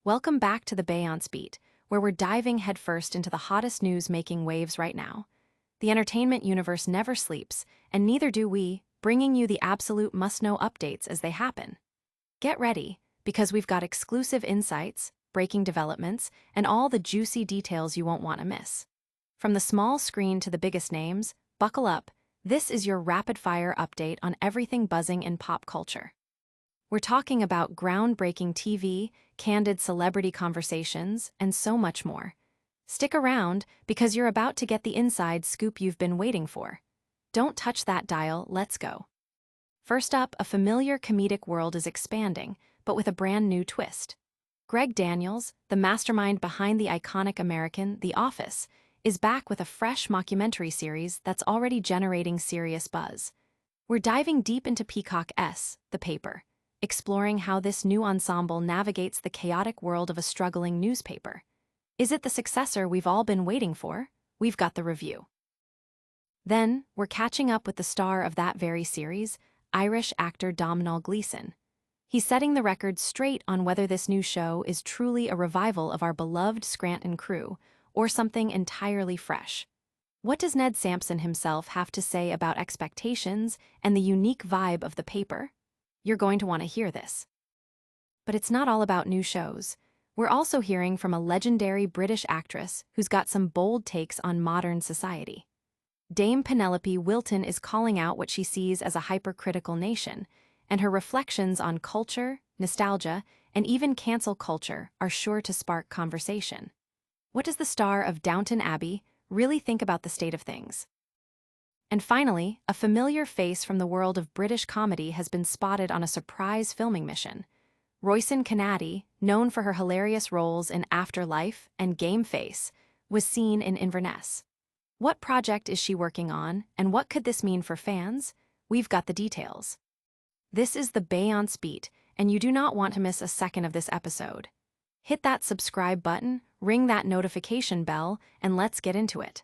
Welcome back to the Beyonce Beat, where we're diving headfirst into the hottest news making waves right now. The entertainment universe never sleeps, and neither do we, bringing you the absolute must-know updates as they happen. Get ready, because we've got exclusive insights, breaking developments, and all the juicy details you won't want to miss. From the small screen to the biggest names, buckle up. This is your rapid-fire update on everything buzzing in pop culture. We're talking about groundbreaking TV, candid celebrity conversations, and so much more. Stick around, because you're about to get the inside scoop you've been waiting for. Don't touch that dial, let's go. First up, a familiar comedic world is expanding, but with a brand new twist. Greg Daniels, the mastermind behind the iconic American The Office, is back with a fresh mockumentary series that's already generating serious buzz. We're diving deep into Peacock's The Paper, exploring how this new ensemble navigates the chaotic world of a struggling newspaper. Is it the successor we've all been waiting for? We've got the review. Then, we're catching up with the star of that very series, Irish actor Domhnall Gleeson. He's setting the record straight on whether this new show is truly a revival of our beloved Scranton crew, or something entirely fresh. What does Ned Sampson himself have to say about expectations and the unique vibe of The Paper? You're going to want to hear this. But it's not all about new shows. We're also hearing from a legendary British actress who's got some bold takes on modern society. Dame Penelope Wilton is calling out what she sees as a hypercritical nation, and her reflections on culture, nostalgia, and even cancel culture are sure to spark conversation. What does the star of Downton Abbey really think about the state of things? And finally, a familiar face from the world of British comedy has been spotted on a surprise filming mission. Roisin Conaty, known for her hilarious roles in Afterlife and Game Face, was seen in Inverness. What project is she working on, and what could this mean for fans? We've got the details. This is the Beyonce Beat, and you do not want to miss a second of this episode. Hit that subscribe button, ring that notification bell, and let's get into it.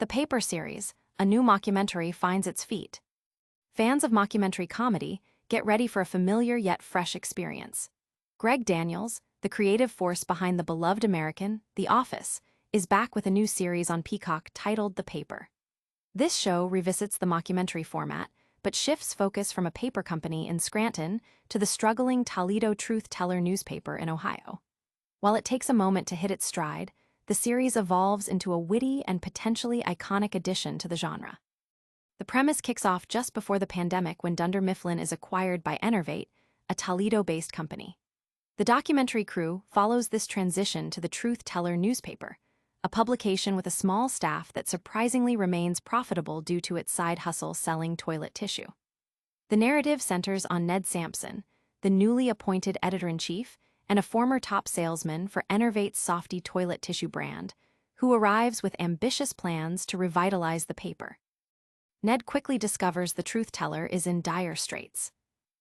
The Paper series, a new mockumentary, finds its feet. Fans of mockumentary comedy, get ready for a familiar yet fresh experience. Greg Daniels, the creative force behind the beloved American, The Office, is back with a new series on Peacock titled The Paper. This show revisits the mockumentary format, but shifts focus from a paper company in Scranton to the struggling Toledo Truth Teller newspaper in Ohio. While it takes a moment to hit its stride, the series evolves into a witty and potentially iconic addition to the genre. The premise kicks off just before the pandemic when Dunder Mifflin is acquired by Enervate, a Toledo-based company. The documentary crew follows this transition to the Truth Teller newspaper, a publication with a small staff that surprisingly remains profitable due to its side hustle selling toilet tissue. The narrative centers on Ned Sampson, the newly appointed editor-in-chief, and a former top salesman for Enervate's Softy toilet tissue brand, who arrives with ambitious plans to revitalize the paper. Ned quickly discovers the truth teller is in dire straits.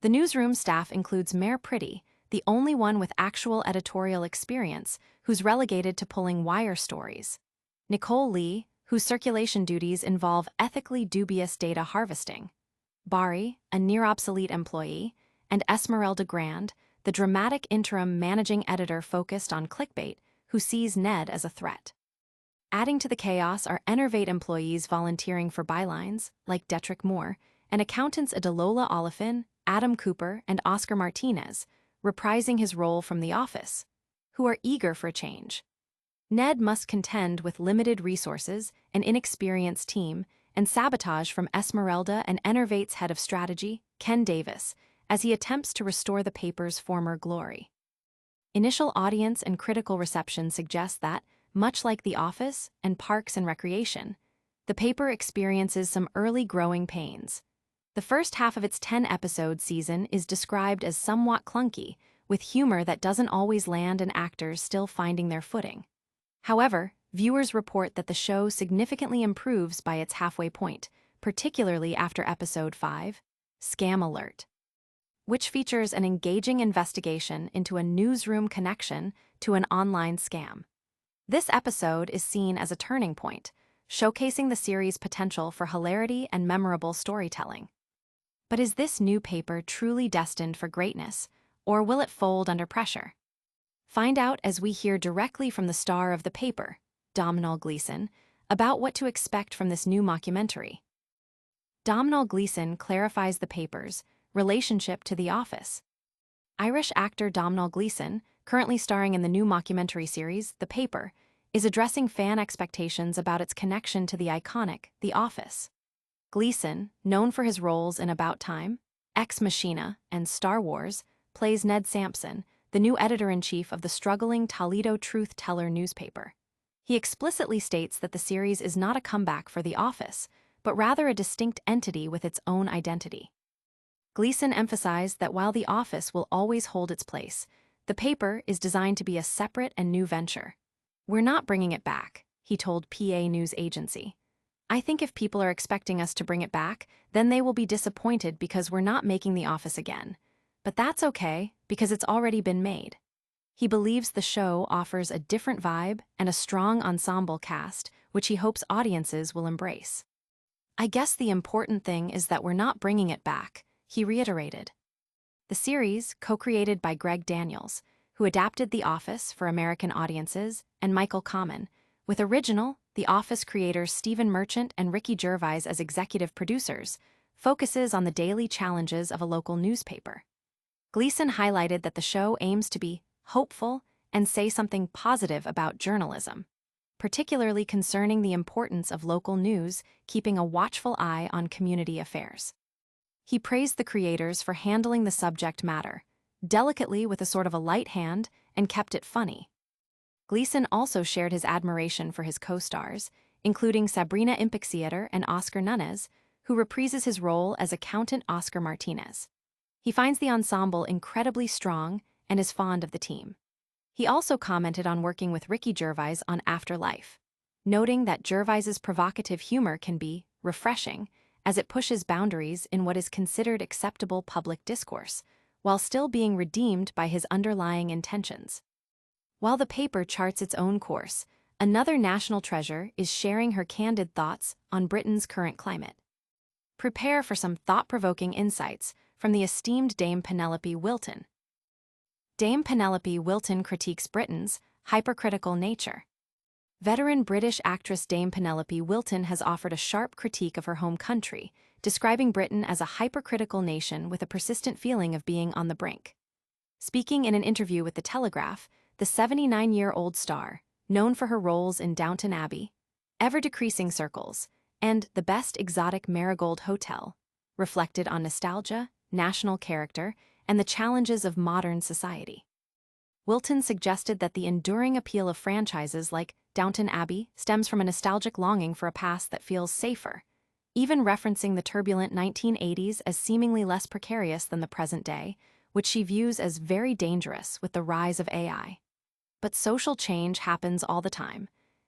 The newsroom staff includes Mayor Pretty, the only one with actual editorial experience, who's relegated to pulling wire stories. Nicole Lee, whose circulation duties involve ethically dubious data harvesting. Bari, a near-obsolete employee, and Esmeralda Grand, the dramatic interim managing editor focused on clickbait, who sees Ned as a threat. Adding to the chaos are Enervate employees volunteering for bylines, like Detrick Moore, and accountants Adelola Oliphant, Adam Cooper, and Oscar Martinez, reprising his role from The Office, who are eager for a change. Ned must contend with limited resources, an inexperienced team, and sabotage from Esmeralda and Enervate's head of strategy, Ken Davis, as he attempts to restore the paper's former glory. Initial audience and critical reception suggest that, much like The Office and Parks and Recreation, the paper experiences some early growing pains. The first half of its 10-episode season is described as somewhat clunky, with humor that doesn't always land and actors still finding their footing. However, viewers report that the show significantly improves by its halfway point, particularly after episode 5, Scam Alert, which features an engaging investigation into a newsroom connection to an online scam. This episode is seen as a turning point, showcasing the series' potential for hilarity and memorable storytelling. But is this new paper truly destined for greatness, or will it fold under pressure? Find out as we hear directly from the star of the paper, Domhnall Gleeson, about what to expect from this new mockumentary. Domhnall Gleeson clarifies the paper's relationship to The Office. Irish actor Domhnall Gleeson, currently starring in the new mockumentary series, The Paper, is addressing fan expectations about its connection to the iconic The Office. Gleeson, known for his roles in About Time, Ex Machina, and Star Wars, plays Ned Sampson, the new editor-in-chief of the struggling Toledo Truth Teller newspaper. He explicitly states that the series is not a comeback for The Office, but rather a distinct entity with its own identity. Gleeson emphasized that while The Office will always hold its place, the paper is designed to be a separate and new venture. "We're not bringing it back," he told PA News Agency. "I think if people are expecting us to bring it back, then they will be disappointed because we're not making The Office again. But that's okay, because it's already been made." He believes the show offers a different vibe and a strong ensemble cast, which he hopes audiences will embrace. "I guess the important thing is that we're not bringing it back," he reiterated. The series, co-created by Greg Daniels, who adapted The Office for American audiences, and Michael Kamen, with original The Office creators Stephen Merchant and Ricky Gervais as executive producers, focuses on the daily challenges of a local newspaper. Gleeson highlighted that the show aims to be hopeful and say something positive about journalism, particularly concerning the importance of local news, keeping a watchful eye on community affairs. He praised the creators for handling the subject matter delicately with a sort of a light hand and kept it funny. Gleeson also shared his admiration for his co-stars, including Sabrina Impexieter and Oscar Nunez, who reprises his role as accountant Oscar Martinez. He finds the ensemble incredibly strong and is fond of the team. He also commented on working with Ricky Gervais on Afterlife, noting that Gervais's provocative humor can be refreshing as it pushes boundaries in what is considered acceptable public discourse, while still being redeemed by his underlying intentions. While the paper charts its own course, another national treasure is sharing her candid thoughts on Britain's current climate. Prepare for some thought-provoking insights from the esteemed Dame Penelope Wilton. Dame Penelope Wilton critiques Britain's hypercritical nature. Veteran British actress Dame Penelope Wilton has offered a sharp critique of her home country, describing Britain as a hypercritical nation with a persistent feeling of being on the brink. Speaking in an interview with The Telegraph, the 79-year-old star, known for her roles in Downton Abbey, Ever-Decreasing Circles, and The Best Exotic Marigold Hotel, reflected on nostalgia, national character, and the challenges of modern society. Wilton suggested that the enduring appeal of franchises like Downton Abbey stems from a nostalgic longing for a past that feels safer, even referencing the turbulent 1980s as seemingly less precarious than the present day, which she views as very dangerous with the rise of AI. But social change happens all the time,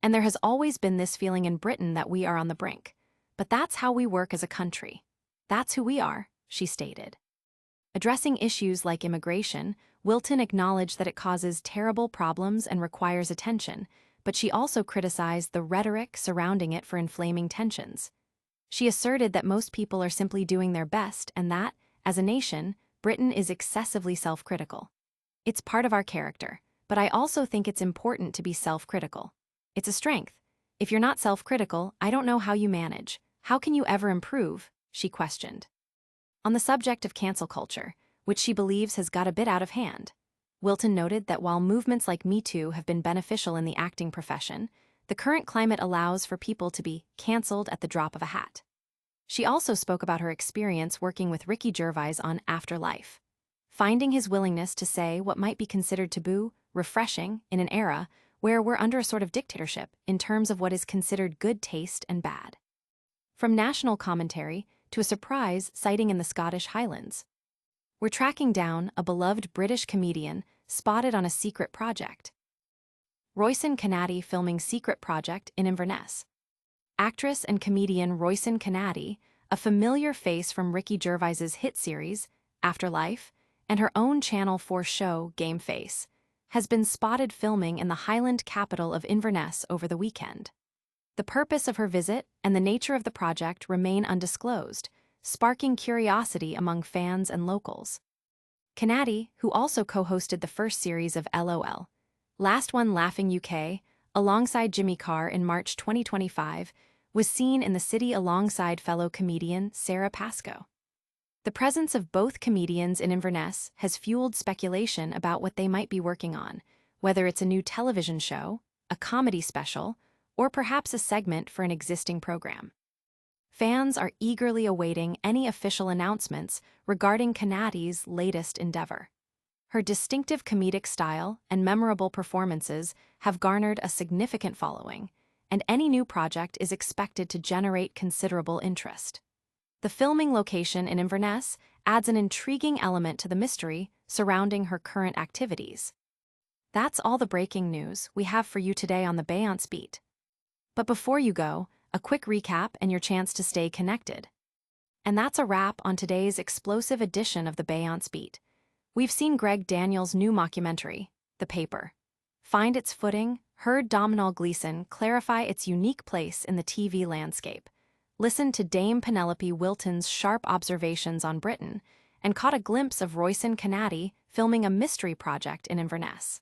and there has always been this feeling in Britain that we are on the brink. But that's how we work as a country. That's who we are, she stated. Addressing issues like immigration, Wilton acknowledged that it causes terrible problems and requires attention, but she also criticized the rhetoric surrounding it for inflaming tensions. She asserted that most people are simply doing their best and that, as a nation, Britain is excessively self-critical. "It's part of our character, but I also think it's important to be self-critical. It's a strength. If you're not self-critical, I don't know how you manage. How can you ever improve?" she questioned. On the subject of cancel culture, which she believes has got a bit out of hand, Wilton noted that while movements like Me Too have been beneficial in the acting profession, the current climate allows for people to be cancelled at the drop of a hat. She also spoke about her experience working with Ricky Gervais on Afterlife, finding his willingness to say what might be considered taboo refreshing in an era where we're under a sort of dictatorship in terms of what is considered good taste and bad. From national commentary to a surprise sighting in the Scottish Highlands. We're tracking down a beloved British comedian spotted on a secret project. Roisin Conaty Filming secret project in Inverness. Actress and comedian Roisin Conaty, a familiar face from Ricky Gervais's hit series, Afterlife, and her own Channel 4 show, Game Face, has been spotted filming in the Highland capital of Inverness over the weekend. The purpose of her visit and the nature of the project remain undisclosed, sparking curiosity among fans and locals. Conaty, who also co-hosted the first series of LOL, Last One Laughing UK, alongside Jimmy Carr in March 2025, was seen in the city alongside fellow comedian Sarah Pascoe. The presence of both comedians in Inverness has fueled speculation about what they might be working on, whether it's a new television show, a comedy special, or perhaps a segment for an existing program. Fans are eagerly awaiting any official announcements regarding Conaty's latest endeavor. Her distinctive comedic style and memorable performances have garnered a significant following, and any new project is expected to generate considerable interest. The filming location in Inverness adds an intriguing element to the mystery surrounding her current activities. That's all the breaking news we have for you today on the Beyonce Beat. But before you go, a quick recap and your chance to stay connected. And that's a wrap on today's explosive edition of the Beyonce Beat. We've seen Greg Daniels' new mockumentary, The Paper, find its footing, heard Domhnall Gleeson clarify its unique place in the TV landscape, listened to Dame Penelope Wilton's sharp observations on Britain, and caught a glimpse of Roisin Conaty filming a mystery project in Inverness.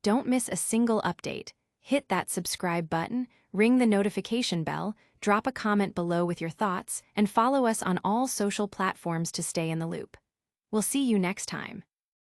Don't miss a single update. Hit that subscribe button, ring the notification bell, drop a comment below with your thoughts, and follow us on all social platforms to stay in the loop. We'll see you next time.